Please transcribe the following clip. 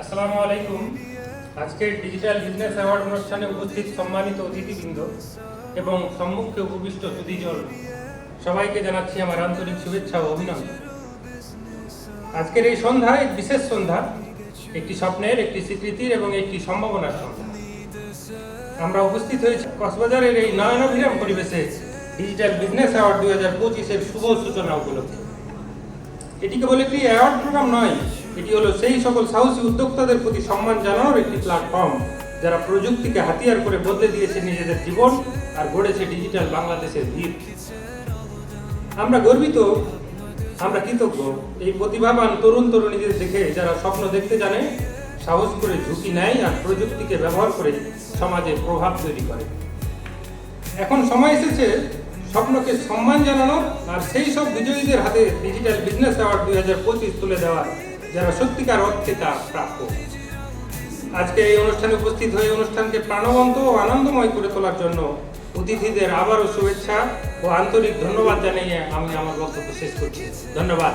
আসসালামু আলাইকুম। আজকের ডিজিটাল বিজনেস অ্যাওয়ার্ড অনুষ্ঠানে উপস্থিত সম্মানিত অতিথিবৃন্দ এবং সম্মুখে উপবিষ্ট সুধীজন সবাইকে জানাচ্ছি আমার আন্তরিক শুভেচ্ছা ও অভিনন্দন। আজকের এই সন্ধ্যা এক বিশেষ সন্ধ্যা, একটি স্বপ্নের, একটি স্বীকৃতির এবং একটি সম্ভাবনার সন্ধ্যা। আমরা উপস্থিত হয়েছি কক্সবাজারের এই নয়নাভিরাম পরিবেশে ডিজিটাল বিজনেস অ্যাওয়ার্ড 2025-এর শুভ সূচনা উপলক্ষে। এটি কেবল একটি অ্যাওয়ার্ড প্রোগ্রাম নয়, এটি হলো সেই সকল সাহসী উদ্যোক্তাদের প্রতি সম্মান জানানোর একটি প্ল্যাটফর্ম যারা প্রযুক্তিকে হাতিয়ার করে বদলে দিয়েছে নিজেদের জীবন আর গড়েছে ডিজিটাল বাংলাদেশের ভিত। আমরা গর্বিত, আমরা কৃতজ্ঞ এই প্রতিভাবান তরুণ তরুণীদের দেখে যারা স্বপ্ন দেখতে জানে, সাহস করে ঝুঁকি নেয় আর প্রযুক্তিকে ব্যবহার করে সমাজে প্রভাব তৈরি করে। এখন সময় এসেছে স্বপ্নকে সম্মান জানানোর আর সেই সব বিজয়ীদের হাতে ডিজিটাল বিজনেস অ্যাওয়ার্ড 2025 তুলে দেওয়ার যারা সত্যিকার অর্থে তা প্রাপ্য। আজকে এই অনুষ্ঠানে উপস্থিত হয়ে অনুষ্ঠানকে প্রাণবন্ত ও আনন্দময় করে তোলার জন্য অতিথিদের আবারও শুভেচ্ছা ও আন্তরিক ধন্যবাদ জানিয়ে আমি আমার বক্তব্য শেষ করছি। ধন্যবাদ।